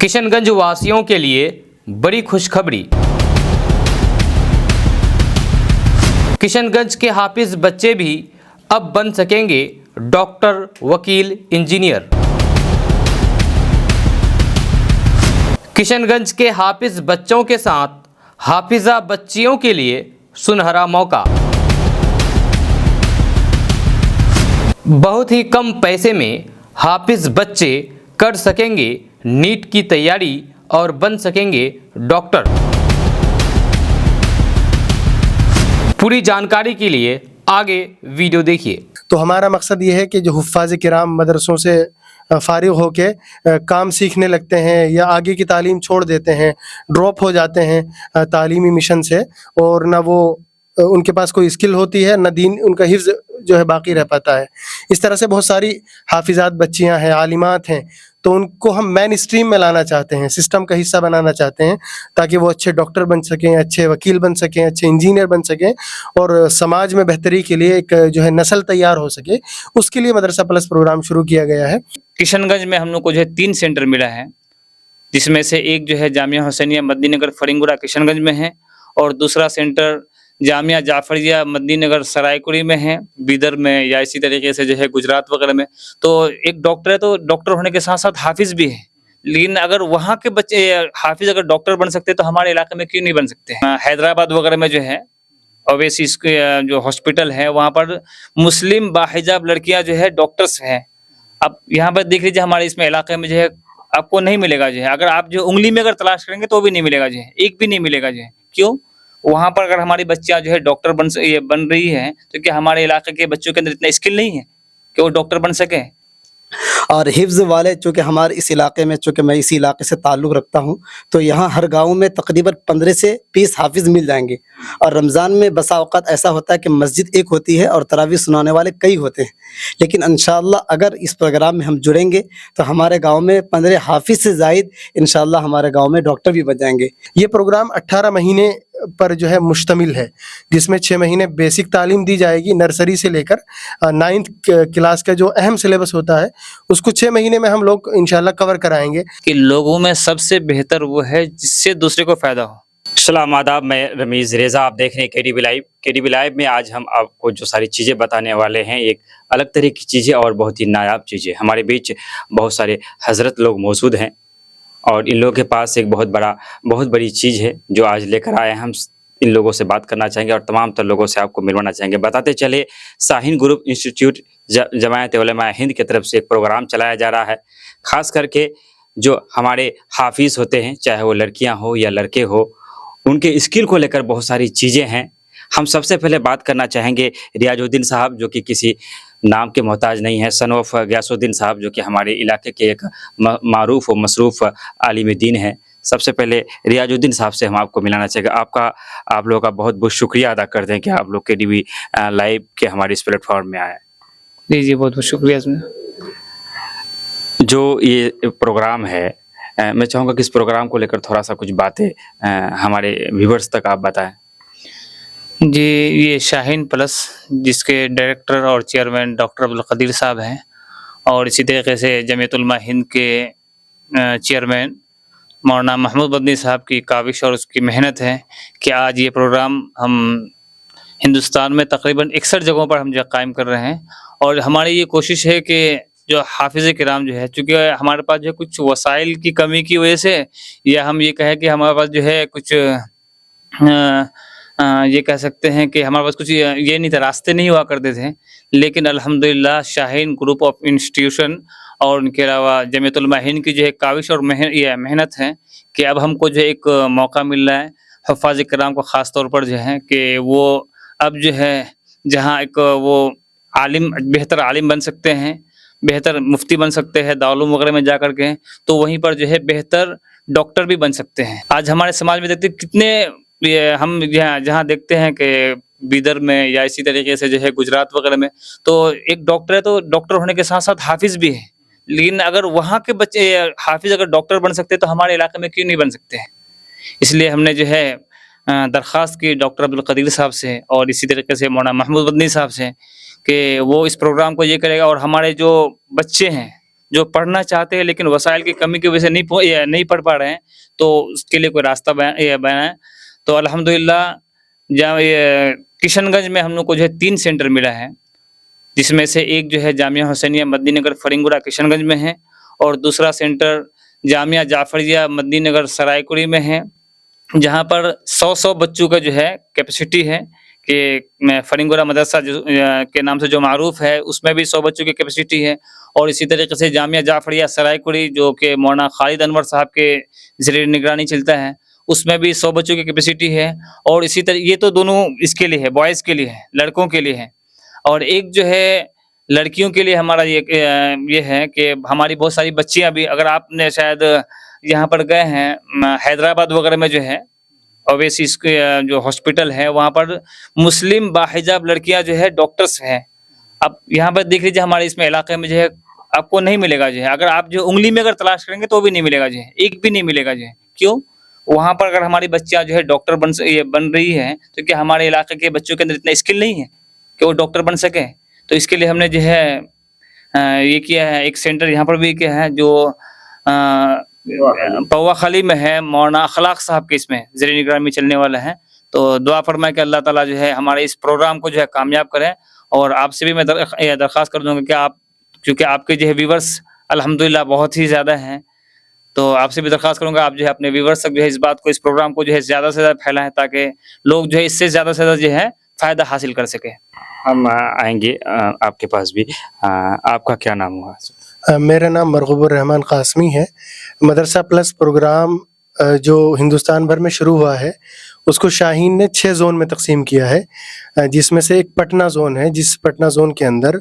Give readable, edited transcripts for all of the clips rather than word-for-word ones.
किशन गंज वासियों के लिए बड़ी खुशखबरी। किशनगंज के हाफिज बच्चे भी अब बन सकेंगे डॉक्टर, वकील, इंजीनियर। किशनगंज के हाफिज बच्चों के साथ हाफिजा बच्चियों के लिए सुनहरा मौका। बहुत ही कम पैसे में हाफिज बच्चे कर सकेंगे नीट की तैयारी और बन सकेंगे डॉक्टर। पूरी जानकारी के लिए आगे वीडियो देखिए। तो हमारा मकसद ये है कि जो हुफ़ाज़ किराम मदरसों से फ़ारिग़ होके काम सीखने लगते हैं या आगे की तालीम छोड़ देते हैं, ड्रॉप हो जाते हैं तालीमी मिशन से, और ना वो उनके पास कोई स्किल होती है, ना दीन उनका हिफ्ज़ जो है बाकी रह पाता है। इस तरह से बहुत सारी हाफिज़ात बच्चियां हैं, आलिमात हैं, तो उनको हम मेन स्ट्रीम में लाना चाहते हैं, सिस्टम का हिस्सा बनाना चाहते हैं, ताकि वो अच्छे डॉक्टर बन सकें, अच्छे वकील बन सकें, अच्छे इंजीनियर बन सकें और समाज में बेहतरी के लिए एक जो है नस्ल तैयार हो सके। उसके लिए मदरसा प्लस प्रोग्राम शुरू किया गया है। किशनगंज में हम लोग को जो है 3 सेंटर मिला है, जिसमें से एक जो है जामिया हुसैनिया मदनी नगर फरिंगुड़ा किशनगंज में है, और दूसरा सेंटर जामिया जाफरिया मदनी नगर सरायकुड़ी में है, बीदर में, या इसी तरीके से जो है गुजरात वगैरह में। तो एक डॉक्टर है, तो डॉक्टर होने के साथ साथ हाफिज भी है, लेकिन अगर वहाँ के बच्चे हाफिज अगर डॉक्टर बन सकते तो हमारे इलाके में क्यों नहीं बन सकते हैं। हैदराबाद वगैरह में जो है ओवेसीज जो हॉस्पिटल है, वहाँ पर मुस्लिम बाहिजाब लड़कियाँ जो है डॉक्टर्स हैं। अब यहाँ पर देख लीजिए, हमारे इसमें इलाके में जो है आपको नहीं मिलेगा जो है, अगर आप जो उंगली में अगर तलाश करेंगे तो भी नहीं मिलेगा जो है, एक भी नहीं मिलेगा जो है। क्यों? वहाँ पर अगर हमारी बच्चियाँ जो है डॉक्टर बन रही हैं, तो क्या हमारे इलाके के बच्चों के अंदर इतना स्किल नहीं है कि वो डॉक्टर बन सके? और हिफ्ज़ वाले चूँकि हमारे इस इलाके में, चूँकि मैं इसी इलाके से ताल्लुक़ रखता हूँ, तो यहाँ हर गांव में तकरीबन 15 से 20 हाफिज़ मिल जाएंगे। और रमज़ान में बसा औक़ात ऐसा होता है कि मस्जिद एक होती है और तरावी सुनाने वाले कई होते हैं, लेकिन इंशाअल्लाह अगर इस प्रोग्राम में हम जुड़ेंगे तो हमारे गाँव में 15 हाफिज़ से ज़ायद इंशाअल्लाह हमारे गाँव में डॉक्टर भी बन जाएंगे। ये प्रोग्राम 18 महीने पर जो है मुश्तमिल है, जिसमें 6 महीने बेसिक तालीम दी जाएगी, नर्सरी से लेकर 9th क्लास का जो अहम सिलेबस होता है उसको 6 महीने में हम लोग इंशाल्लाह कवर कराएंगे। कि लोगों में सबसे बेहतर वो है जिससे दूसरे को फायदा हो। सलाम आदाब, मैं रमीज़ रेज़ा, आप देख रहे हैं केडीबी लाइव। केडीबी लाइव में आज हम आपको जो सारी चीज़ें बताने वाले हैं, एक अलग तरह की चीज़ें और बहुत ही नायाब चीज़ें। हमारे बीच बहुत सारे हज़रत लोग मौजूद हैं और इन लोगों के पास एक बहुत बड़ी चीज़ है जो आज लेकर आए हैं। हम इन लोगों से बात करना चाहेंगे और तमाम तर लोगों से आपको मिलवाना चाहेंगे। बताते चले, शाहीन ग्रुप इंस्टीट्यूट जमायत उलमा हिंद की तरफ से एक प्रोग्राम चलाया जा रहा है, ख़ास करके जो हमारे हाफिज़ होते हैं, चाहे वो लड़कियां हो या लड़के हो, उनके स्किल को लेकर बहुत सारी चीज़ें हैं। हम सबसे पहले बात करना चाहेंगे रियाजुद्दीन साहब, जो कि किसी नाम के मोहताज नहीं है, सन ऑफ गयासुद्दीन साहब, जो कि हमारे इलाके के एक मारूफ और मसरूफ़ आलिम दीन है। सबसे पहले रियाजुद्दीन साहब से हम आपको मिलाना चाहेंगे। आप लोगों का बहुत बहुत शुक्रिया अदा करते हैं कि आप लोग केडीबी लाइव के हमारे इस प्लेटफॉर्म में आए। जी बहुत बहुत शुक्रिया। इसमें जो ये प्रोग्राम है, मैं चाहूँगा कि इस प्रोग्राम को लेकर थोड़ा सा कुछ बातें हमारे व्यूवर्स तक आप बताएं। जी, ये शाहीन प्लस, जिसके डायरेक्टर और चेयरमैन डॉक्टर अब्दुल कदीर साहब हैं, और इसी तरीके से जमीयत उलमा हिंद के चेयरमैन मौलाना महमूद मदनी साहब की काविश और उसकी मेहनत है कि आज ये प्रोग्राम हम हिंदुस्तान में तकरीबन 61 जगहों पर हम जो कायम कर रहे हैं। और हमारी ये कोशिश है कि जो हाफिज़ किराम जो है, चूँकि हमारे पास जो कुछ वसाइल की कमी की वजह से, या हम ये कहें कि हमारे पास जो है कुछ ये कह सकते हैं कि हमारे पास कुछ ये नहीं था, रास्ते नहीं हुआ करते थे, लेकिन अल्हम्दुलिल्लाह शाहीन ग्रुप ऑफ इंस्टीट्यूशन और उनके अलावा जमीयत उलमा हिंद की जो है काविश और मेहनत है कि अब हमको जो एक मौका मिल रहा है हुफ़ाज़ किराम को, ख़ास तौर पर जो है कि वो अब जो है जहाँ एक वो आलिम, बेहतर आलिम बन सकते हैं, बेहतर मुफ्ती बन सकते हैं दारुल वगैरह में जा कर के, तो वहीं पर जो है बेहतर डॉक्टर भी बन सकते हैं। आज हमारे समाज में देखते कितने हम जहाँ देखते हैं कि बीदर में या इसी तरीके से जो है गुजरात वगैरह में, तो एक डॉक्टर है, तो डॉक्टर होने के साथ साथ हाफिज़ भी है, लेकिन अगर वहाँ के बच्चे हाफिज़ अगर डॉक्टर बन सकते तो हमारे इलाके में क्यों नहीं बन सकते हैं। इसलिए हमने जो है दरख्वास्त की डॉक्टर अब्दुल कदीर साहब से और इसी तरीके से मौलाना महमूद मदनी साहब से कि वो इस प्रोग्राम को ये करेगा, और हमारे जो बच्चे हैं जो पढ़ना चाहते हैं लेकिन वसाइल की कमी की वजह से नहीं पढ़ पा रहे हैं, तो उसके लिए कोई रास्ता बनाएं। तो अल्हम्दुलिल्लाह जहाँ ये किशनगंज में हम लोग को जो है 3 सेंटर मिला है, जिसमें से एक जो है जामिया हुसैनिया मदनी नगर फरिंगुड़ा किशनगंज में है, और दूसरा सेंटर जामिया जाफरिया मदनी नगर सरायकुड़ी में है, जहाँ पर 100 बच्चों का जो है कैपेसिटी है कि फरिंगुड़ा मदरसा के नाम से जो मारूफ है, उसमें भी 100 बच्चों की कैपेसिटी है। और इसी तरीके से जामिया जाफरिया सरायकुड़ी जो कि मौलाना खालिद अनवर साहब के ज़रिए निगरानी चलता है, उसमें भी 100 बच्चों की कैपेसिटी है। और इसी तरह ये तो दोनों इसके लिए है, बॉयज़ के लिए है, लड़कों के लिए है। और एक जो है लड़कियों के लिए हमारा ये है कि हमारी बहुत सारी बच्चियां भी, अगर आपने शायद यहाँ पर गए हैं हैदराबाद वगैरह में जो है ओवेसिस जो हॉस्पिटल है, वहाँ पर मुस्लिम बाहिजाब लड़कियां जो है डॉक्टर्स हैं। अब यहाँ पर देख लीजिए हमारे इसमें इलाके में जो है आपको नहीं मिलेगा जो है, अगर आप जो उंगली में अगर तलाश करेंगे तो भी नहीं मिलेगा जो है, एक भी नहीं मिलेगा जो है। क्यों? वहाँ पर अगर हमारी बच्चियां जो है डॉक्टर बन रही है, तो क्या हमारे इलाके के बच्चों के अंदर इतना स्किल नहीं है कि वो डॉक्टर बन सके? तो इसके लिए हमने जो है ये किया है, एक सेंटर यहाँ पर भी किया है जो पवा खाली में है, मौलाना अखलाक साहब के इसमें ज़रिए निगरानी में चलने वाला है। तो दुआ फरमाए कि अल्लाह ताला जो है हमारे इस प्रोग्राम को जो है कामयाब करें। और आपसे भी मैं दरख्वास्त कर दूंगा कि आप, क्योंकि आपके जो है व्यूवर्स अल्हम्दुलिल्लाह बहुत ही ज़्यादा हैं, तो आपसे भी दरख्वास्त करूंगा आप जो है अपने व्यूवर्स तक जो है इस बात को, इस प्रोग्राम को जो है ज़्यादा से ज़्यादा फैलाएं, ताकि लोग जो है इससे ज़्यादा से ज़्यादा जो है फ़ायदा हासिल कर सके। हम आएंगे आपके पास भी। आपका क्या नाम हुआ? मेरा नाम मरगूबुर रहमान कासमी है। मदरसा प्लस प्रोग्राम जो हिंदुस्तान भर में शुरू हुआ है, उसको शाहीन ने 6 जोन में तकसीम किया है, जिसमें से एक पटना जोन है, जिस पटना जोन के अंदर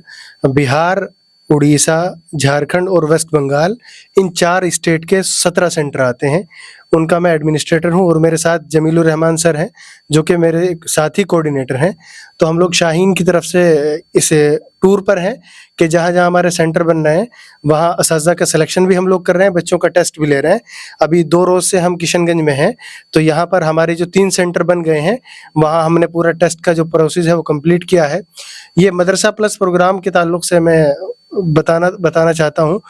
बिहार, उड़ीसा, झारखंड और वेस्ट बंगाल, इन 4 स्टेट के 17 सेंटर आते हैं। उनका मैं एडमिनिस्ट्रेटर हूं, और मेरे साथ जमीलुर रहमान सर हैं जो कि मेरे साथी कोऑर्डिनेटर हैं। तो हम लोग शाहीन की तरफ से इस टूर पर हैं कि जहां जहां हमारे सेंटर बन रहे हैं वहां असातिज़ा का सिलेक्शन भी हम लोग कर रहे हैं, बच्चों का टेस्ट भी ले रहे हैं। अभी 2 रोज़ से हम किशनगंज में हैं, तो यहाँ पर हमारे जो 3 सेंटर बन गए हैं, वहाँ हमने पूरा टेस्ट का जो प्रोसेस है वो कंप्लीट किया है। ये मदरसा प्लस प्रोग्राम के ताल्लुक से मैं बताना चाहता हूँ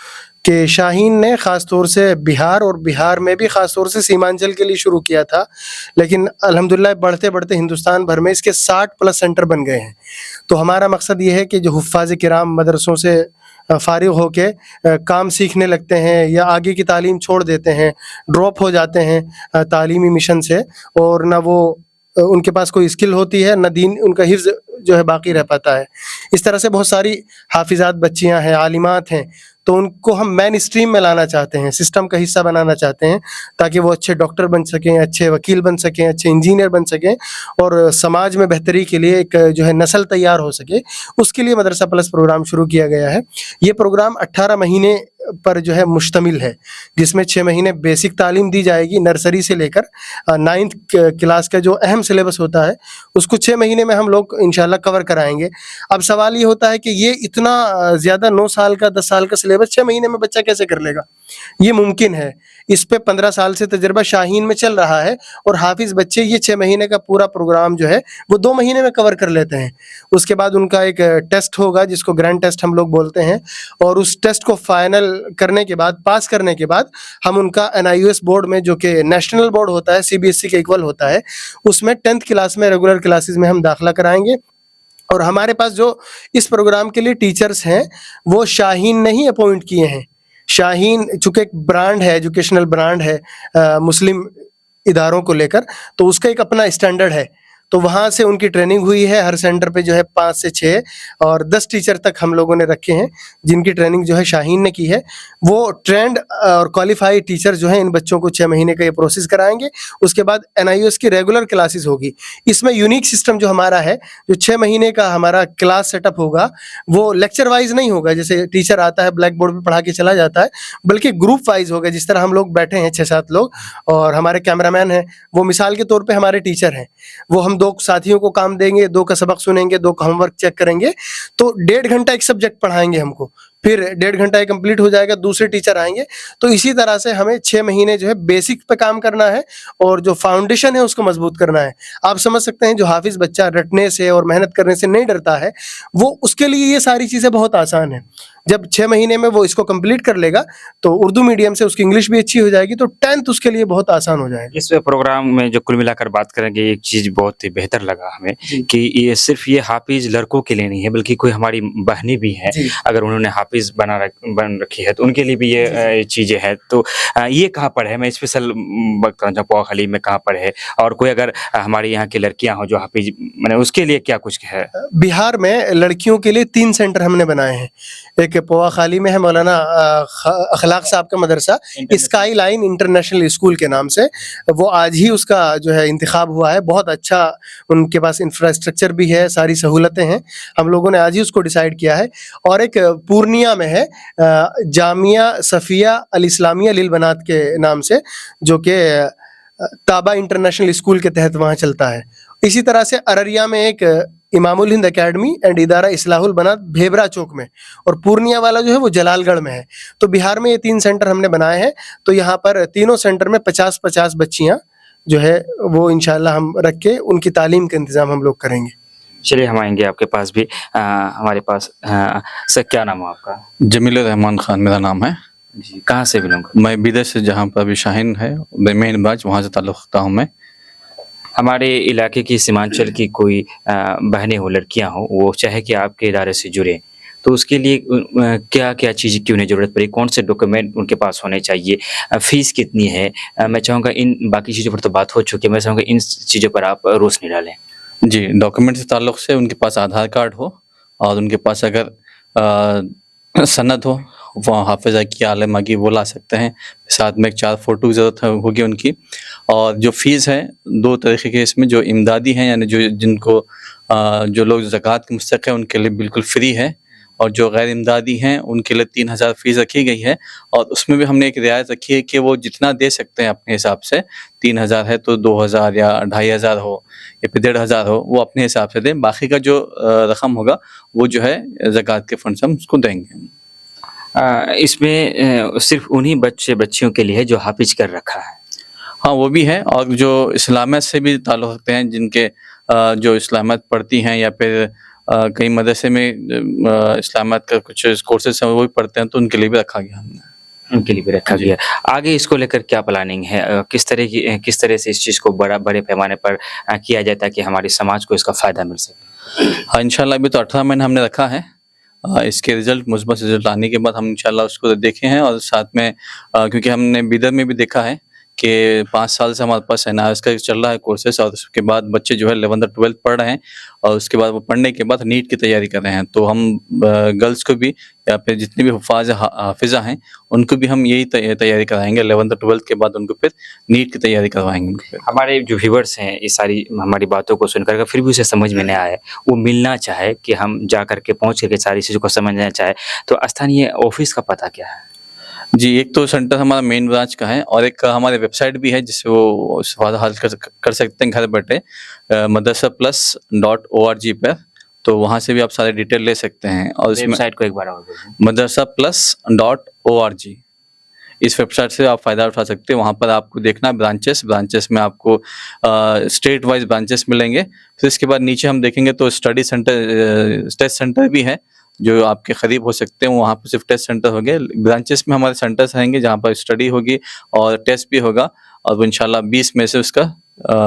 कि शाहीन ने ख़ास तौर से बिहार, और बिहार में भी ख़ास तौर से सीमांचल के लिए शुरू किया था, लेकिन अल्हम्दुलिल्लाह बढ़ते बढ़ते हिंदुस्तान भर में इसके 60 प्लस सेंटर बन गए हैं। तो हमारा मकसद ये है कि जो हुफ़्फ़ाज़ किराम मदरसों से फ़ारिग़ होके काम सीखने लगते हैं या आगे की तालीम छोड़ देते हैं, ड्रॉप हो जाते हैं तालीमी मिशन से, और ना वो उनके पास कोई स्किल होती है, ना दीन उनका हिफ्ज़ जो है बाकी रह पाता है। इस तरह से बहुत सारी हाफिज़ात बच्चियां हैं, आलिमात हैं, तो उनको हम मेन स्ट्रीम में लाना चाहते हैं, सिस्टम का हिस्सा बनाना चाहते हैं, ताकि वो अच्छे डॉक्टर बन सकें, अच्छे वकील बन सकें, अच्छे इंजीनियर बन सकें, और समाज में बेहतरी के लिए एक जो है नस्ल तैयार हो सके। उसके लिए मदरसा प्लस प्रोग्राम शुरू किया गया है। ये प्रोग्राम 18 महीने पर जो है मुश्तमिल है, जिसमें 6 महीने बेसिक तालीम दी जाएगी, नर्सरी से लेकर 9th क्लास का जो अहम सिलेबस होता है उसको 6 महीने में हम लोग इंशाल्लाह कवर कराएंगे। अब सवाल ये होता है कि ये इतना ज़्यादा 9 साल का 10 साल का सिलेबस 6 महीने में बच्चा कैसे कर लेगा? ये मुमकिन है। इस पे 15 साल से तजर्बा शाहीन में चल रहा है, और हाफिज़ बच्चे ये 6 महीने का पूरा प्रोग्राम जो है वो 2 महीने में कवर कर लेते हैं। उसके बाद उनका एक टेस्ट होगा जिसको ग्रैंड टेस्ट हम लोग बोलते हैं, और उस टेस्ट को फाइनल करने के बाद, पास करने के बाद, हम उनका NIOS बोर्ड में, जो कि नेशनल बोर्ड होता है, CBSE के इक्वल होता है, उसमें 10th क्लास में रेगुलर क्लासेस में हम दाखिला कराएंगे। और हमारे पास जो इस प्रोग्राम के लिए टीचर्स हैं वो शाहीन ने ही अपॉइंट किए हैं। शाहीन चूँकि एक ब्रांड है, एजुकेशनल ब्रांड है मुस्लिम इदारों को लेकर, तो उसका एक अपना स्टैंडर्ड है। तो वहाँ से उनकी ट्रेनिंग हुई है। हर सेंटर पे जो है 5 से 6 और 10 टीचर तक हम लोगों ने रखे हैं, जिनकी ट्रेनिंग जो है शाहीन ने की है। वो ट्रेंड और क्वालिफाइड टीचर जो हैं इन बच्चों को 6 महीने का ये प्रोसेस कराएंगे। उसके बाद NIOS की रेगुलर क्लासेस होगी। इसमें यूनिक सिस्टम जो हमारा है, जो 6 महीने का हमारा क्लास सेटअप होगा, वो लेक्चर वाइज नहीं होगा जैसे टीचर आता है ब्लैक बोर्ड पर पढ़ा के चला जाता है, बल्कि ग्रुप वाइज होगा। जिस तरह हम लोग बैठे हैं 6-7 लोग, और हमारे कैमरामैन हैं, वो मिसाल के तौर पे हमारे टीचर हैं। वो हम 2 साथियों को काम देंगे, 2 का सबक सुनेंगे, 2 का होमवर्क चेक करेंगे, तो 1.5 घंटा एक सब्जेक्ट पढ़ाएंगे हमको, फिर 1.5 घंटा कंप्लीट हो जाएगा, दूसरे टीचर आएंगे। तो इसी तरह से हमें 6 महीने जो है बेसिक पे काम करना है, और जो फाउंडेशन है उसको मजबूत करना है। आप समझ सकते हैं जो हाफिज बच्चा रटने से और मेहनत करने से नहीं डरता है, वो उसके लिए ये सारी चीज़ें बहुत आसान है। जब 6 महीने में वो इसको कंप्लीट कर लेगा तो उर्दू मीडियम से उसकी इंग्लिश भी अच्छी हो जाएगी, तो 10th उसके लिए बहुत आसान हो जाएगा। इस प्रोग्राम में जो कुल मिलाकर बात करेंगे, एक चीज बहुत ही बेहतर लगा हमें कि ये सिर्फ ये हाफिज लड़कों के लिए नहीं है, बल्कि कोई हमारी बहनें भी हैं, जी। अगर उन्होंने हाफिज बन रखी है तो उनके लिए भी ये चीजें हैं। तो ये कहाँ पर है, मैं स्पेशल बात करना चाहूँ, पोहा खाली में कहाँ पर है, और कोई अगर हमारे यहाँ की लड़कियां हो जो हाफिज मैंने उसके लिए क्या कुछ है? बिहार में लड़कियों के लिए 3 सेंटर हमने बनाए हैं। एक पोहा खाली में है मौलाना अखलाक साहब का मदरसा, स्काई लाइन इंटरनेशनल स्कूल के नाम से, वो आज ही उसका जो है इंतखाब हुआ है। बहुत अच्छा उनके पास इंफ्रास्ट्रक्चर भी है, सारी सहूलतें हैं, हम लोगों ने आज ही उसको डिसाइड किया है। और एक पूर्णिया में है जामिया सफ़िया अल इस्लामिया लिल बनात के नाम से, जो कि ताबा इंटरनेशनल स्कूल के तहत वहाँ चलता है। इसी तरह से अररिया में एक इमामुल हिंद एकेडमी एंड इदारा इस्लाहुल बनात भेबरा चौक में, और पूर्णिया वाला जो है वो जलालगढ़ में है। तो बिहार में ये 3 सेंटर हमने बनाए हैं। तो यहाँ पर तीनों सेंटर में 50-50 बच्चियाँ जो है वो इंशाल्लाह हम रख के उनकी तालीम का इंतज़ाम हम लोग करेंगे। चलिए हम आएंगे आपके पास भी। हमारे पास सर क्या नाम है आपका? जमील रहमान खान मेरा नाम है जी, कहाँ से बिलोंग करते मैं बिदर से, जहाँ पर अभी शाहीन है मेन ब्रांच, वहाँ से ताल्लुक़ रखता हूँ मैं। हमारे इलाके की सीमांचल की कोई बहनें हो, लड़कियां हो, वो चाहे कि आपके इदारे से जुड़े, तो उसके लिए क्या क्या चीज़ की उन्हें ज़रूरत पड़े, कौन से डॉक्यूमेंट उनके पास होने चाहिए, फीस कितनी है? मैं चाहूँगा इन बाकी चीज़ों पर तो बात हो चुकी है, मैं चाहूँगा इन चीज़ों पर आप रोशनी डालें। जी, डॉक्यूमेंट से ताल्लुक़ से उनके पास आधार कार्ड हो, और उनके पास अगर सनद हो, वो हाफिज़ा की आलिमा की, वो ला सकते हैं। साथ में 4 फ़ोटो की ज़रूरत होगी उनकी। और जो फ़ीस है 2 तरीक़े के इसमें, जो इमदादी हैं यानी जो जिनको जो लोग ज़कात के मुस्तहिक़ हैं उनके लिए बिल्कुल फ्री है, और जो गैर इमदादी हैं उनके लिए 3000 फ़ीस रखी गई है। और उसमें भी हमने एक रियायत रखी है कि वो जितना दे सकते हैं अपने हिसाब से, 3000 है तो 2000 या 2500 हो या फिर 1500 हो, वो अपने हिसाब से दें। बाकी का जो रकम होगा वो जो है ज़कात के फंड से हम उसको देंगे। इसमें सिर्फ उन्हीं बच्चियों के लिए है जो हाफिज कर रखा है? हाँ, वो भी है, और जो इस्लामियत से भी ताल्लुक़ रखते हैं, जिनके जो इस्लामियत पढ़ती हैं या फिर कई मदरसे में इस्लामियत का कुछ कोर्सेज हैं वो भी पढ़ते हैं, तो उनके लिए भी रखा गया हमने। उनके लिए भी रखा गया। आगे इसको लेकर क्या प्लानिंग है? किस तरह से इस चीज़ को बड़े पैमाने पर किया जाए ताकि हमारे समाज को इसका फ़ायदा मिल सके? हाँ, इंशाल्लाह अभी तो 18 महीने हमने रखा है। इसके मुस्बत रिजल्ट आने के बाद हम इंशाल्लाह उसको देखे हैं। और साथ में क्योंकि हमने बिदर में भी देखा है कि 5 साल से हमारे पास NIOS का चल रहा है कोर्सेस, और उसके बाद बच्चे जो है 11th 12th पढ़ रहे हैं, और उसके बाद वो पढ़ने के बाद नीट की तैयारी कर रहे हैं। तो हम गर्ल्स को भी या फिर जितने भी हुफ़ाज़ हाफिज़ा हैं उनको भी हम यही तैयारी कराएंगे। 11th 12th के बाद उनको फिर नीट की तैयारी करवाएंगे। हमारे जो व्यूअर्स हैं ये सारी हमारी बातों को सुनकर अगर फिर भी उसे समझ में नहीं आए, वो मिलना चाहे कि हम जा करके पहुँच करके सारी चीज़ों को समझना चाहे, तो स्थानीय ऑफिस का पता क्या है? जी, एक तो सेंटर हमारा मेन ब्रांच का है, और एक हमारे वेबसाइट भी है जिससे वो सवाल हल कर सकते हैं घर बैठे, madrasaplus.org पर। तो वहाँ से भी आप सारे डिटेल ले सकते हैं। और इसमें वेबसाइट को एक बार और बोलिए। madrasaplus.org, इस वेबसाइट से आप फ़ायदा उठा सकते हैं। वहाँ पर आपको देखना ब्रांचेस में आपको स्टेट वाइज ब्रांचेस मिलेंगे। फिर इसके बाद नीचे हम देखेंगे तो स्टडी सेंटर, टेस्ट सेंटर भी है जो आपके करीब हो सकते हैं। वहाँ पर सिर्फ टेस्ट सेंटर होंगे। ब्रांचेस में हमारे सेंटर्स रहेंगे जहाँ पर स्टडी होगी और टेस्ट भी होगा, और वो इंशाल्लाह 20 में से उसका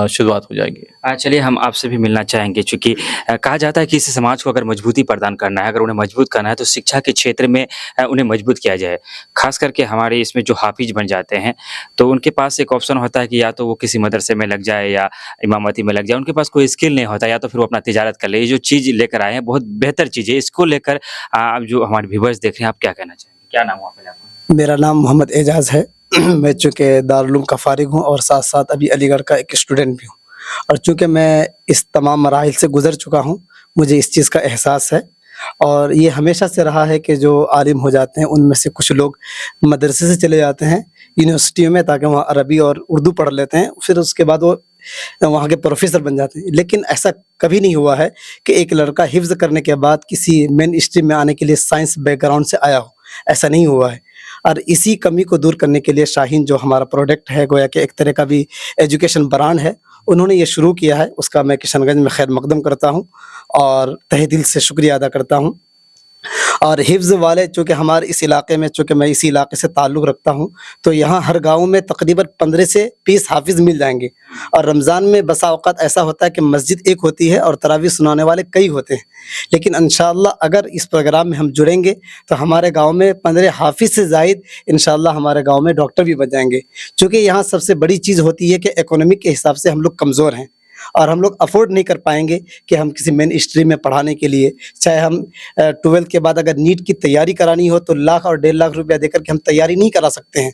शुरुआत हो जाएगी। चलिए हम आपसे भी मिलना चाहेंगे, चूँकि कहा जाता है कि इस समाज को अगर मजबूती प्रदान करना है, अगर उन्हें मजबूत करना है तो शिक्षा के क्षेत्र में उन्हें मजबूत किया जाए। खास करके हमारे इसमें जो हाफिज बन जाते हैं तो उनके पास एक ऑप्शन होता है कि या तो वो किसी मदरसे में लग जाए या इमामती में लग जाए। उनके पास कोई स्किल नहीं होता, या तो फिर वो अपना तिजारत कर ले। ये जो चीज़ लेकर आए हैं बहुत बेहतर चीज़ है। इसको लेकर आप जो हमारे व्यूअर्स देख रहे हैं, आप क्या कहना चाहेंगे? क्या नाम हुआ पहले आपका? मेरा नाम मोहम्मद एजाज है। मैं चूँकि दारुल उलूम का फ़ारिग हूँ और साथ साथ अभी अलीगढ़ का एक स्टूडेंट भी हूँ, और चूँकि मैं इस तमाम मराहिल से गुज़र चुका हूँ, मुझे इस चीज़ का एहसास है। और ये हमेशा से रहा है कि जो आलिम हो जाते हैं उनमें से कुछ लोग मदरसे से चले जाते हैं यूनिवर्सिटियों में, ताकि वहाँ अरबी और उर्दू पढ़ लेते हैं, फिर उसके बाद वो वहाँ के प्रोफेसर बन जाते हैं। लेकिन ऐसा कभी नहीं हुआ है कि एक लड़का हिफ्ज़ करने के बाद किसी मेन स्ट्रीम में आने के लिए साइंस बैकग्राउंड से आया हो, ऐसा नहीं हुआ है। और इसी कमी को दूर करने के लिए शाहीन जो हमारा प्रोडक्ट है, गोया कि एक तरह का भी एजुकेशन ब्रांड है, उन्होंने ये शुरू किया है। उसका मैं किशनगंज में खैर मकदम करता हूँ और तहे दिल से शुक्रिया अदा करता हूँ। اور حفظ والے چونکہ ہمارے اس علاقے میں، چونکہ میں اسی علاقے سے تعلق رکھتا ہوں، تو یہاں ہر گاؤں میں تقریباً 15 سے 20 حافظ مل جائیں گے. اور رمضان میں بسا اوقات ایسا ہوتا ہے کہ مسجد ایک ہوتی ہے اور تراویح سنانے والے کئی ہوتے ہیں، لیکن انشاءاللہ اگر اس پروگرام میں ہم جڑیں گے تو ہمارے گاؤں میں 15 حافظ سے زائد انشاءاللہ ہمارے گاؤں میں ڈاکٹر بھی بن جائیں گے. چونکہ یہاں سب سے بڑی چیز ہوتی ہے کہ اکنامک کے حساب سے ہم لوگ کمزور ہیں، اور ہم لوگ افورڈ نہیں کر پائیں گے کہ ہم کسی مین اسٹریم میں پڑھانے کے لیے، چاہے ہم 12 کے بعد اگر نیٹ کی تیاری کرانی ہو تو لاکھ اور 1.5 لاکھ روپیہ دے کر کے ہم تیاری نہیں کرا سکتے ہیں.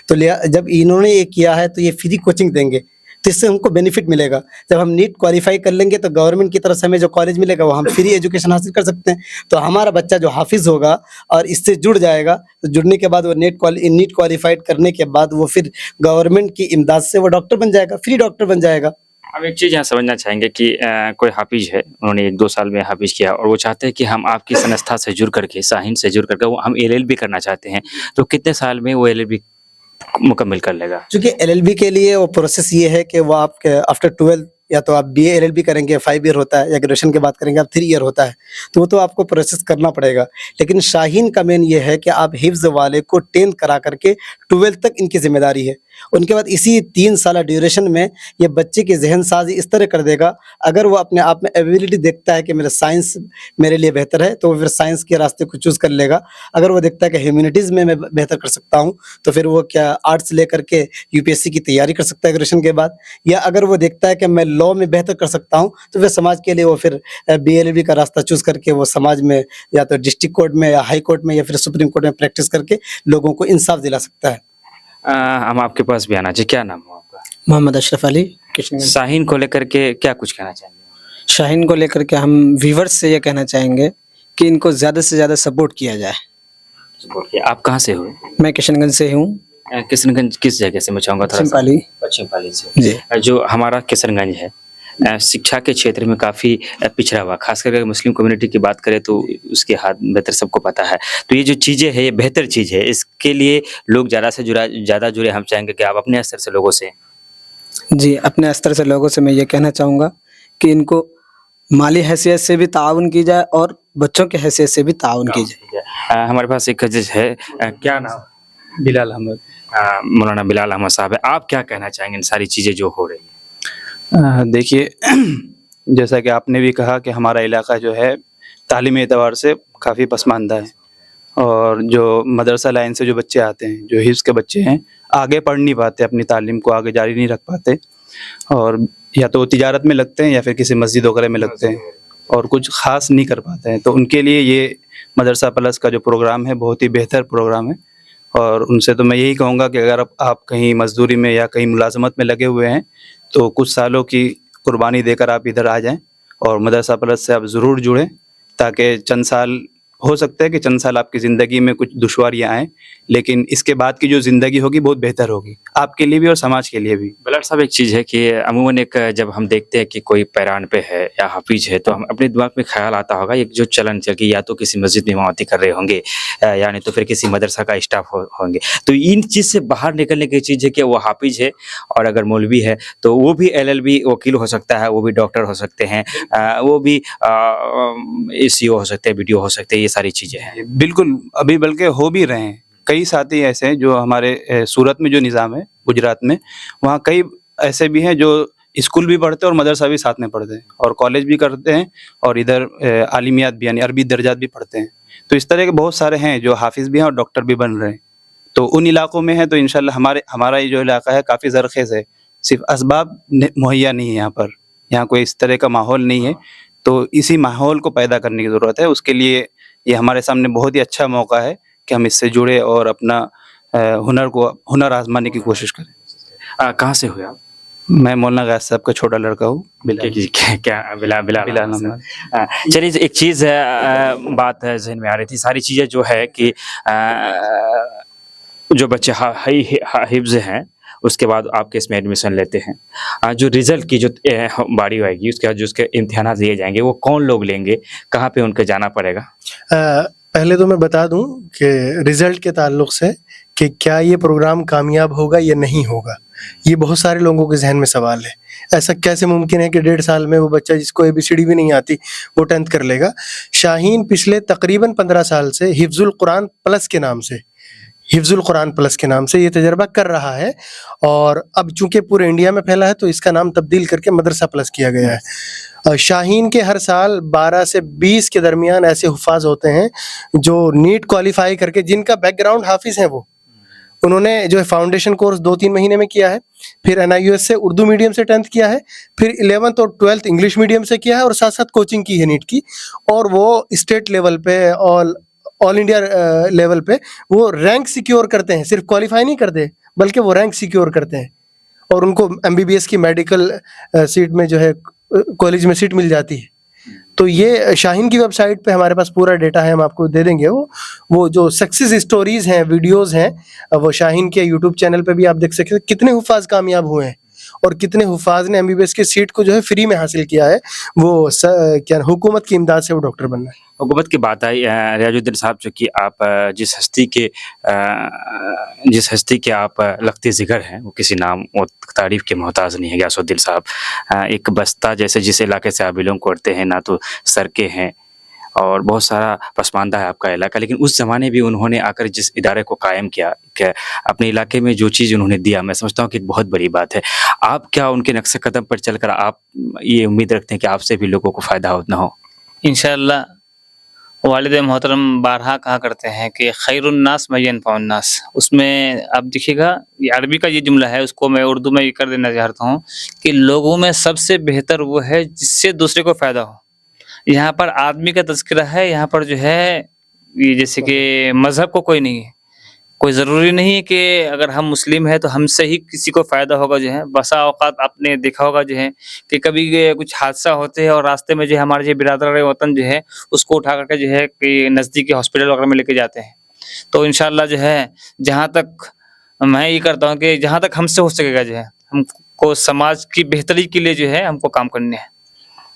تو جب انہوں نے یہ کیا ہے تو یہ فری کوچنگ دیں گے، تو اس سے ہم کو بینیفٹ ملے گا. جب ہم نیٹ کوالیفائی کر لیں گے تو گورنمنٹ کی طرف سے ہمیں جو کالج ملے گا وہ ہم فری ایجوکیشن حاصل کر سکتے ہیں. تو ہمارا بچہ جو حافظ ہوگا اور اس سے جڑ جائے گا، تو جڑنے کے بعد وہ نیٹ کوالیفائڈ کرنے کے بعد وہ پھر گورنمنٹ کی امداد سے وہ ڈاکٹر بن جائے گا، فری ڈاکٹر بن جائے گا. ہم ایک چیز یہاں سمجھنا چاہیں گے کہ کوئی حافظ ہے، انہوں نے 1-2 سال میں حافظ کیا اور وہ چاہتے ہیں کہ ہم آپ کی سنستھا سے جڑ کر کے، شاہین سے جڑ کر کے وہ ہم LLB کرنا چاہتے ہیں، تو کتنے سال میں وہ LLB مکمل کر لے گا؟ چونکہ LLB کے لیے وہ پروسیس یہ ہے کہ وہ آپ کے آفٹر 12 یا تو آپ BA LLB کریں گے 5 ایئر ہوتا ہے، یا گریجویشن کے بعد کریں گے آپ 3 ایئر ہوتا ہے، تو وہ تو آپ کو پروسیس کرنا پڑے گا. لیکن شاہین کا مین یہ ہے کہ آپ حفظ والے کو 10th کرا کر کے 12 تک ان کی ذمہ داری ہے. ان کے بعد اسی 3 سالہ ڈیوریشن میں یہ بچے کی ذہن سازی اس طرح کر دے گا، اگر وہ اپنے آپ میں ایبیلٹی دیکھتا ہے کہ میرا سائنس میرے لیے بہتر ہے تو وہ پھر سائنس کے راستے کو چوز کر لے گا. اگر وہ دیکھتا ہے کہ ہیومینٹیز میں بہتر کر سکتا ہوں تو پھر وہ کیا آرٹس لے کر کے UPSC کی تیاری کر سکتا ہے گریجویشن کے بعد. یا اگر وہ دیکھتا ہے کہ میں لاء میں بہتر کر سکتا ہوں تو پھر سماج کے لیے وہ پھر BLLB کا راستہ چوز کر کے وہ سماج میں یا تو ڈسٹرکٹ کورٹ میں یا ہائی کورٹ میں یا پھر سپریم کورٹ میں پریکٹس کر کے لوگوں کو انصاف دلا سکتا ہے. ہم آپ کے پاس بھی آنا چاہیے. کیا نام ہو آپ کا؟ محمد اشرف علی کشن گنج. شاہین کو لے کر کے کیا کچھ کہنا چاہیں گے؟ شاہین کو لے کر کے ہم ویورز سے یہ کہنا چاہیں گے کہ ان کو زیادہ سے زیادہ سپورٹ کیا جائے. آپ کہاں سے ہو؟ میں کشن گنج سے ہوں. کشن گنج کس جگہ سے؟ میں چاہوں گا پچھم پالی. پچھم پالی سے. جی. جو ہمارا کشن گنج ہے شکشا کے چھیتر میں کافی پچھڑا ہوا، خاص کر کے مسلم کمیونٹی کی بات کریں تو اس کے ہاتھ بہتر سب کو پتہ ہے. تو یہ جو چیزیں ہے یہ بہتر چیز ہے، اس کے لیے لوگ زیادہ جڑے. ہم چاہیں گے کہ آپ اپنے استر سے لوگوں سے. جی، اپنے استر سے لوگوں سے میں یہ کہنا چاہوں گا کہ ان کو مالی حیثیت سے بھی تعاون کی جائے اور بچوں کی حیثیت سے بھی تعاون کی جائے. ہمارے پاس ایک جج ہے، کیا نام؟ بلال احمد. مولانا بلال احمد صاحب ہے. آپ کیا کہنا چاہیں گے ان ساری چیزیں جو ہو رہی ہیں؟ دیکھیے، جیسا کہ آپ نے بھی کہا کہ ہمارا علاقہ جو ہے تعلیمی اعتبار سے کافی پسماندہ ہے، اور جو مدرسہ لائن سے جو بچے آتے ہیں، جو حفظ کے بچے ہیں، آگے پڑھ نہیں پاتے، اپنی تعلیم کو آگے جاری نہیں رکھ پاتے، اور یا تو تجارت میں لگتے ہیں یا پھر کسی مسجد وغیرہ میں لگتے ہیں اور کچھ خاص نہیں کر پاتے ہیں. تو ان کے لیے یہ مدرسہ پلس کا جو پروگرام ہے بہت ہی بہتر پروگرام ہے. اور ان سے تو میں یہی کہوں گا کہ اگر آپ کہیں مزدوری میں یا کہیں ملازمت میں لگے ہوئے ہیں تو کچھ سالوں کی قربانی دے کر آپ ادھر آ جائیں اور مدرسہ پلس سے آپ ضرور جڑیں، تاکہ چند سال ہو سکتا ہے کہ چند سال آپ کی زندگی میں کچھ دشواریاں آئیں، لیکن اس کے بعد کی جو زندگی ہوگی بہت بہتر ہوگی آپ کے لیے بھی اور سماج کے لیے بھی. بلال صاحب، ایک چیز ہے کہ عموماً جب ہم دیکھتے ہیں کہ کوئی پیران پہ ہے یا حافظ ہے تو ہم اپنے دماغ میں خیال آتا ہوگا ایک جو چلن چل کے یا تو کسی مسجد میں امامتی کر رہے ہوں گے یعنی تو پھر کسی مدرسہ کا اسٹاف ہوں گے. تو ان چیز سے باہر نکلنے کی چیز ہے کہ وہ حافظ ہے اور اگر مولوی ہے تو وہ بھی LLB وکیل ہو سکتا ہے، وہ بھی ڈاکٹر ہو سکتے ہیں، وہ بھی CO ہو سکتے ہیں، BDO ہو سکتے ہیں. یہ ساری چیزیں ہیں. بالکل، ابھی بلکہ ہو بھی رہے ہیں. کئی ساتھی ایسے ہیں جو ہمارے سورت میں جو نظام ہے گجرات میں، وہاں کئی ایسے بھی ہیں جو اسکول بھی پڑھتے ہیں اور مدرسہ بھی ساتھ میں پڑھتے ہیں اور کالج بھی کرتے ہیں اور ادھر عالمیات بھی یعنی عربی درجات بھی پڑھتے ہیں. تو اس طرح کے بہت سارے ہیں جو حافظ بھی ہیں اور ڈاکٹر بھی بن رہے ہیں. تو ان علاقوں میں ہے تو انشاءاللہ ہمارا یہ جو علاقہ ہے کافی زرخیز ہے. صرف اسباب مہیا نہیں ہے، یہاں کوئی اس طرح کا ماحول نہیں ہے. تو اسی ماحول کو پیدا کرنے کی ضرورت ہے. اس کے لیے یہ ہمارے سامنے بہت ہی اچھا موقع ہے کہ ہم اس سے جڑے اور اپنا ہنر آزمانے کی کوشش کریں. کہاں سے ہوئے آپ؟ میں مولانا غیاث صاحب کا چھوٹا لڑکا ہوں. کیا بلال احمد. چلیے، ایک چیز ہے، بات ہے ذہن میں آ رہی تھی. ساری چیزیں جو ہے کہ جو بچے حفظ ہیں اس کے بعد آپ کے اس میں ایڈمیشن لیتے ہیں، جو رزلٹ کی جو باری آئے گی اس کے بعد جو اس کے امتحانات دیے جائیں گے وہ کون لوگ لیں گے، کہاں پہ ان کے جانا پڑے گا؟ پہلے تو میں بتا دوں کہ رزلٹ کے تعلق سے کہ کیا یہ پروگرام کامیاب ہوگا یا نہیں ہوگا. ये बहुत सारे लोगों के जहन में सवाल है। ऐसा कैसे मुमकिन है कि 1.5 साल में वो बच्चा जिसको ABCD भी नहीं आती वो 10th कर लेगा। शाहीन पिछले तकरीबन 15 साल से हिफ्जुल कुरान प्लस के नाम से ये तजर्बा कर रहा है, और अब चूंकि पूरे इंडिया में फैला है तो इसका नाम तब्दील करके मदरसा प्लस किया गया है। शाहीन के हर साल 12 से 20 के दरमियान ऐसे हुफाज होते हैं जो नीट क्वालिफाई करके, जिनका बैकग्राउंड हाफिज है, वो उन्होंने जो है फाउंडेशन कोर्स 2-3 महीने में किया है, फिर NIUS से उर्दू मीडियम से 10th किया है, फिर 11th और 12th इंग्लिश मीडियम से किया है, और साथ साथ कोचिंग की है नीट की, और वो स्टेट लेवल पे ऑल इंडिया लेवल पे वो रैंक सिक्योर करते हैं। सिर्फ क्वालिफाई नहीं करते बल्कि वो रैंक सिक्योर करते हैं, और उनको MBBS की मेडिकल सीट में जो है कॉलेज में सीट मिल जाती है। तो ये शाहीन की वेबसाइट पे हमारे पास पूरा डेटा है, हम आपको दे देंगे। वो जो सक्सेस स्टोरीज हैं, वीडियोस हैं, वो शाहीन के यूट्यूब चैनल पे भी आप देख सकते हैं कितने हुफाज कामयाब हुए हैं और कितने हुफाज ने MBBS की सीट को जो है फ्री में हासिल किया है। वो क्या हुकूमत की इमदाद से वो डॉक्टर बनना है। हुकूमत की बात आई, रियाजुद्दीन साहब, जो कि आप जिस हस्ती के आप लखते जिगर हैं, वो किसी नाम और तारीफ के मोहताज नहीं है। गयासुद्दीन साहब एक बस्ता जैसे जिस इलाके से आप बिलोंग करते हैं, ना तो सड़कें हैं और बहुत सारा पसमानदा है आपका इलाका, लेकिन उस ज़माने भी उन्होंने आकर जिस इदारे को कायम किया, क्या अपने इलाके में जो चीज़ उन्होंने दिया, मैं समझता हूँ कि एक बहुत बड़ी बात है। आप क्या उनके नक्शे कदम पर चलकर आप ये उम्मीद रखते हैं कि आपसे भी लोगों को फ़ायदा ना हो? इंशाअल्लाह वालिद मोहतरम बारहा कहा करते हैं कि खैरुन्नास मय्यनफउन्नास। उसमें आप देखिएगा, ये अरबी का ये जुमला है, उसको मैं उर्दू में ये कर देना चाहता हूँ कि लोगों में सबसे बेहतर वो है जिससे दूसरे को फ़ायदा हो। यहाँ पर आदमी का तज़किरा है, यहाँ पर जो है ये जैसे कि मज़हब को कोई नहीं है, कोई ज़रूरी नहीं है कि अगर हम मुस्लिम हैं तो हमसे ही किसी को फ़ायदा होगा। जो है बसा औक़ात आपने देखा होगा जो है कि कभी कुछ हादसा होते हैं और रास्ते में जो है हमारे जो बिरादर वतन जो है उसको उठा करके जो है कि नज़दीकी हॉस्पिटल वगैरह में लेके जाते हैं। तो इंशाअल्लाह जो है, जहाँ तक मैं ये करता हूँ कि जहाँ तक हमसे हो सकेगा जो है हमको समाज की बेहतरी के लिए जो है हमको काम करने हैं,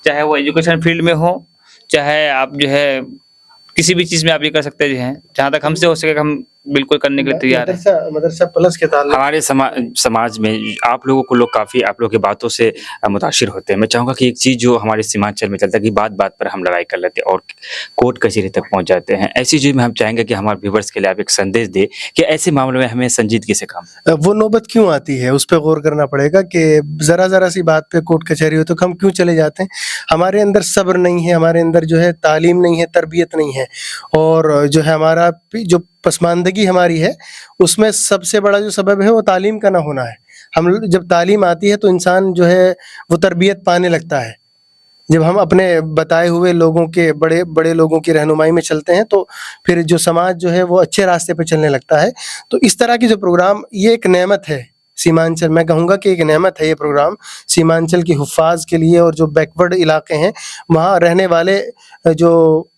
चाहे वो एजुकेशन फील्ड में हो, चाहे आप जो है किसी भी चीज़ में आप ये कर सकते हैं। जहाँ तक हमसे हो सकेगा हम बिल्कुल करने के लिए तैयार हैं। मदरसा प्लस के ताल्लुक हमारे समाज में आप लोगों को लोग काफ़ी आप लोगों की बातों से मुताशिर होते हैं। मैं चाहूँगा कि एक चीज़ जो हमारे सीमांचल में चलता है कि बात बात पर हम लड़ाई कर लेते हैं और कोर्ट कचहरी तक पहुँच जाते हैं। ऐसी चीज़ में हम चाहेंगे कि हमारे व्यूवर्स के लिए आप एक संदेश दें कि ऐसे मामलों में हमें संजीदगी से काम, वो नौबत क्यों आती है उस पर गौर करना पड़ेगा कि ज़रा सी बात पे कोर्ट कचहरी हो तो हम क्यों चले जाते हैं। हमारे अंदर सब्र नहीं है, हमारे अंदर जो है तालीम नहीं है, तरबियत नहीं है, और जो है हमारा जो पसमानदगी हमारी है उसमें सबसे बड़ा जो सबब है वो तालीम का ना होना है। हम जब तालीम आती है तो इंसान जो है वो तरबियत पाने लगता है। जब हम अपने बताए हुए लोगों के बड़े बड़े लोगों की रहनुमाई में चलते हैं तो फिर जो समाज जो है वो अच्छे रास्ते पे चलने लगता है। तो इस तरह की जो प्रोग्राम, ये एक नेमत है सीमांचल, मैं कहूँगा कि एक नेमत है ये प्रोग्राम सीमांचल के हुफ़ाज़ के लिए, और जो बैकवर्ड इलाके हैं वहाँ रहने वाले जो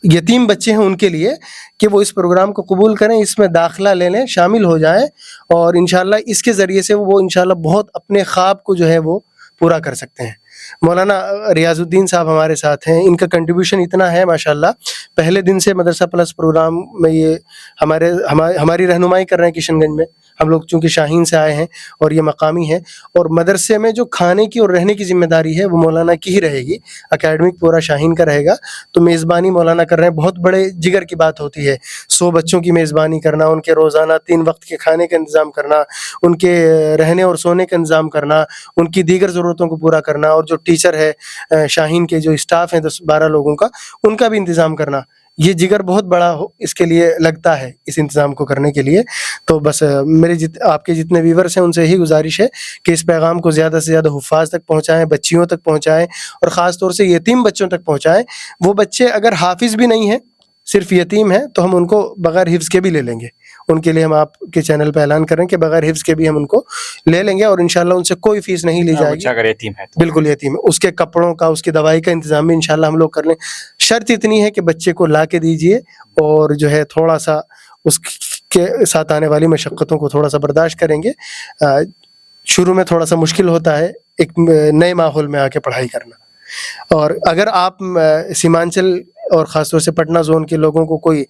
यतीम बच्चे हैं उनके लिए, कि वो इस प्रोग्राम को कबूल करें, इसमें दाखिला ले लें, शामिल हो जाएं, और इंशाल्लाह इसके ज़रिए से वो इंशाल्लाह बहुत अपने ख्वाब को जो है वो पूरा कर सकते हैं। मौलाना रियाजुद्दीन साहब हमारे साथ हैं, इनका कंट्रीब्यूशन इतना है माशाल्लाह। पहले दिन से मदरसा प्लस प्रोग्राम में ये हमारी रहनुमाई कर रहे हैं किशनगंज में। हम लोग चूँकि शाहीन से आए हैं और ये मकामी है, और मदरसे में जो खाने की और रहने की ज़िम्मेदारी है वो मौलाना की ही रहेगी, एकेडमिक पूरा शाहीन का रहेगा। तो मेज़बानी मौलाना कर रहे हैं। बहुत बड़े जिगर की बात होती है 100 बच्चों की मेज़बानी करना, उनके रोज़ाना 3 वक्त के खाने का इंतज़ाम करना, उनके रहने और सोने का इंतज़ाम करना, उनकी दीगर ज़रूरतों को पूरा करना, और जो टीचर है शाहीन के जो स्टाफ हैं 10-12 लोगों का, उनका भी इंतज़ाम करना। ये जिगर बहुत बड़ा इसके लिए लगता है, इस इंतज़ाम को करने के लिए। तो बस मेरे आपके जितने व्यूवर्स हैं उनसे यही गुजारिश है कि इस पैगाम को ज़्यादा से ज़्यादा हुफ़ाज़ तक पहुँचाएँ, बच्चियों तक पहुँचाएँ, और ख़ास तौर से यतीम बच्चों तक पहुँचाएँ। वो बच्चे अगर हाफिज़ भी नहीं हैं, सिर्फ यतीम है, तो हम उनको बगैर हिफ्ज़ के भी ले लेंगे। उनके लिए हम आपके चैनल पे ऐलान करें कि बगैर हिफ्ज़ के भी हम उनको ले लेंगे, और इंशाल्लाह उनसे कोई फ़ीस नहीं ली जाएगी। अगर यतीम है तो बिल्कुल यतीम है, उसके कपड़ों का, उसकी दवाई का इंतज़ाम भी इंशाल्लाह हम लोग कर लें। शर्त इतनी है कि बच्चे को ला के दीजिए, और जो है थोड़ा सा उसके साथ आने वाली मशक्क़तों को थोड़ा सा बर्दाश्त करेंगे। शुरू में थोड़ा सा मुश्किल होता है एक नए माहौल में आके पढ़ाई करना। और अगर आप सीमांचल اور ख़ास तौर से पटना जोन के लोगों को कोई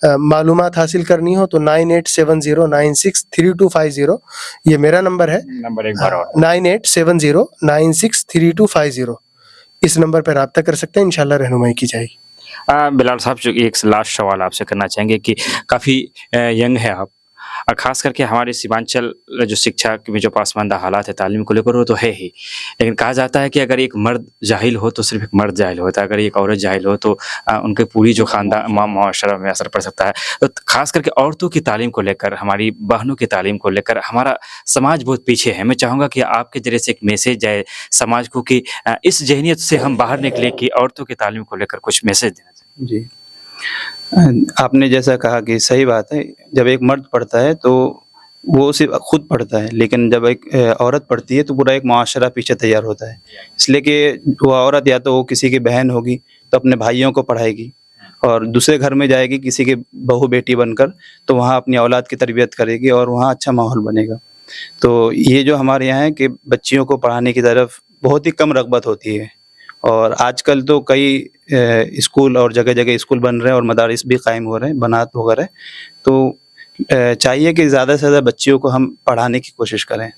मालूमात हासिल करनी हो तो 9870963250 ये मेरा नंबर है। नंबर एक बार और 9870963250 इस नंबर पर रब्ता कर सकते हैं, इंशाल्लाह रहनुमाई की जाएगी। बिलाल साहब, जो एक लास्ट सवाल आपसे करना चाहेंगे कि काफ़ी यंग है आप, और ख़ास करके हमारे सीमांचल जो शिक्षा में जो पासमानदा हालात है तालीम को लेकर वो तो है ही, लेकिन कहा जाता है कि अगर एक मर्द जाहिल हो तो सिर्फ एक मर्द जाहिल होता है, अगर एक औरत जाहिल हो तो उनके पूरी जो ख़ानदान माशरा में असर पड़ सकता है। तो ख़ास करके औरतों की तालीम को लेकर, हमारी बहनों की तालीम को लेकर हमारा समाज बहुत पीछे है। मैं चाहूँगा कि आपके ज़रिए से एक मैसेज जाए समाज को कि इस जहनीत से हम बाहर निकले कि औरतों की तालीम को लेकर कुछ मैसेज देना चाहिए। जी, आपने जैसा कहा कि सही बात है, जब एक मर्द पढ़ता है तो वो सिर्फ खुद पढ़ता है, लेकिन जब एक औरत पढ़ती है तो पूरा एक मुआशरा पीछे तैयार होता है। इसलिए कि वो औरत या तो वो किसी की बहन होगी तो अपने भाइयों को पढ़ाएगी, और दूसरे घर में जाएगी किसी की बहू बेटी बनकर तो वहाँ अपनी औलाद की तरबियत करेगी और वहाँ अच्छा माहौल बनेगा। तो ये जो हमारे यहाँ है कि बच्चियों को पढ़ाने की तरफ बहुत ही कम रग़बत होती है, और आजकल तो कई स्कूल और जगह जगह स्कूल बन रहे हैं और मदारिस भी कायम हो रहे हैं, बनात वगैरह। तो चाहिए कि ज़्यादा से ज़्यादा बच्चियों को हम पढ़ाने की कोशिश करें।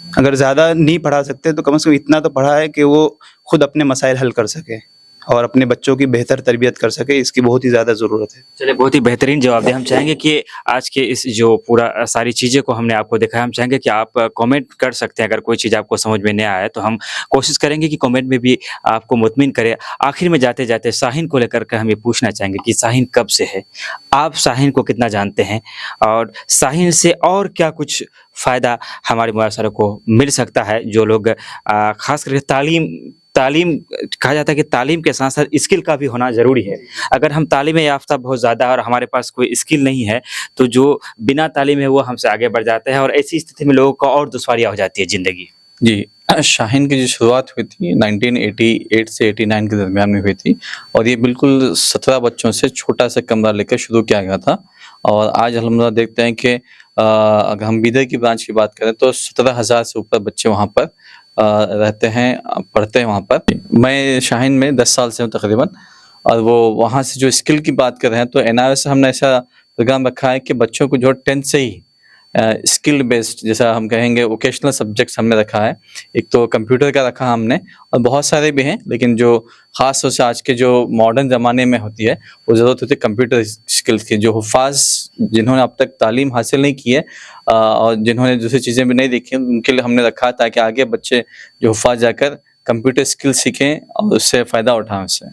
अगर ज़्यादा नहीं पढ़ा सकते तो कम से कम इतना तो पढ़ाए कि वो खुद अपने मसाइल हल कर सके और अपने बच्चों की बेहतर तरबियत कर सके, इसकी बहुत ही ज़्यादा ज़रूरत है। चलिए, बहुत ही बेहतरीन जवाब दिया। हम चाहेंगे कि आज के इस जो पूरा सारी चीज़ें को हमने आपको दिखाया, हम चाहेंगे कि आप कमेंट कर सकते हैं। अगर कोई चीज़ आपको समझ में नहीं आया तो हम कोशिश करेंगे कि कमेंट में भी आपको मुतमिन करें। आखिर में जाते जाते शाहीन को लेकर के हम ये पूछना चाहेंगे कि शाहीन कब से है, आप शाहीन को कितना जानते हैं, और शाहीन से और क्या कुछ फ़ायदा हमारे मुआशरे को मिल सकता है। जो लोग ख़ास करके तालीम कहा जाता है कि तालीम के साथ साथ स्किल का भी होना ज़रूरी है। अगर हम तालीम याफ्ता बहुत ज़्यादा और हमारे पास कोई स्किल नहीं है तो जो बिना तालीम है वो हमसे आगे बढ़ जाते हैं, और ऐसी स्थिति में लोगों को और दुश्वारियाँ हो जाती है ज़िंदगी। जी, शाहीन की जो शुरुआत हुई थी 1988 से 89 के दरमियान में हुई थी, और ये बिल्कुल 17 बच्चों से छोटा सा कमरा लेकर शुरू किया गया था। और आज अल्हम्दुलिल्लाह देखते हैं कि अगर हम बीदर की ब्रांच की बात करें तो 17,000 से ऊपर बच्चे वहाँ पर रहते हैं, पढ़ते हैं वहाँ पर। मैं शाहीन में 10 साल से हूँ तकरीबन, और वो वहाँ से जो स्किल की बात कर रहे हैं तो NIOS से हमने ऐसा प्रोग्राम रखा है कि बच्चों को जो 10th से ही स्किल बेस्ड, जैसा हम कहेंगे वोकेशनल सब्जेक्ट्स हमने रखा है। एक तो कंप्यूटर का रखा हमने, और बहुत सारे भी हैं, लेकिन जो ख़ास तौर से आज के जो मॉडर्न ज़माने में होती है वो ज़रूरत होती है कंप्यूटर स्किल्स की। जो हुफ़ाज़ जिन्होंने अब तक तालीम हासिल नहीं की है और जिन्होंने दूसरी चीज़ें भी नहीं देखी, उनके लिए हमने रखा ताकि आगे बच्चे जो हुफ़ाज़ जाकर कंप्यूटर स्किल सीखें और उससे फ़ायदा उठाएँ उससे।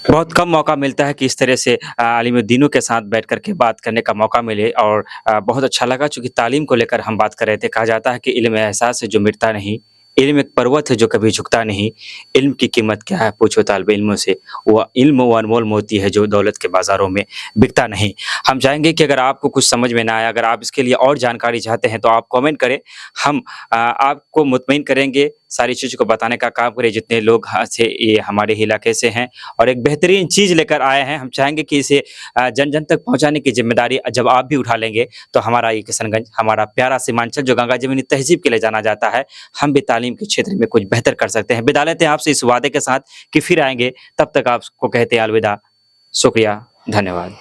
बहुत कम मौका मिलता है कि इस तरह से आलिम दीनों के साथ बैठ कर के बात करने का मौका मिले, और बहुत अच्छा लगा चूँकि तालीम को लेकर हम बात कर रहे थे। कहा जाता है कि इल्म एहसास है जो मिटता नहीं, इल्म एक पर्वत है जो कभी झुकता नहीं, इल्म की कीमत क्या है पूछो तालिब इल्मों से, वह इल्म वो अनमोल मोती है जो दौलत के बाज़ारों में बिकता नहीं। हम चाहेंगे कि अगर आपको कुछ समझ में ना आया, अगर आप इसके लिए और जानकारी चाहते हैं तो आप कमेंट करें, हम आपको मुतमईन करेंगे, सारी चीज़ को बताने का काम करें जितने लोग से ये हमारे इलाके से हैं, और एक बेहतरीन चीज़ लेकर आए हैं। हम चाहेंगे कि इसे जन जन तक पहुंचाने की जिम्मेदारी जब आप भी उठा लेंगे तो हमारा ये किशनगंज, हमारा प्यारा सीमांचल जो गंगा जमुनी तहजीब के लिए जाना जाता है, हम भी तालीम के क्षेत्र में कुछ बेहतर कर सकते हैं। विदा लेते हैं आपसे इस वादे के साथ कि फिर आएंगे, तब तक आपको कहते हैं अलविदा, शुक्रिया, धन्यवाद।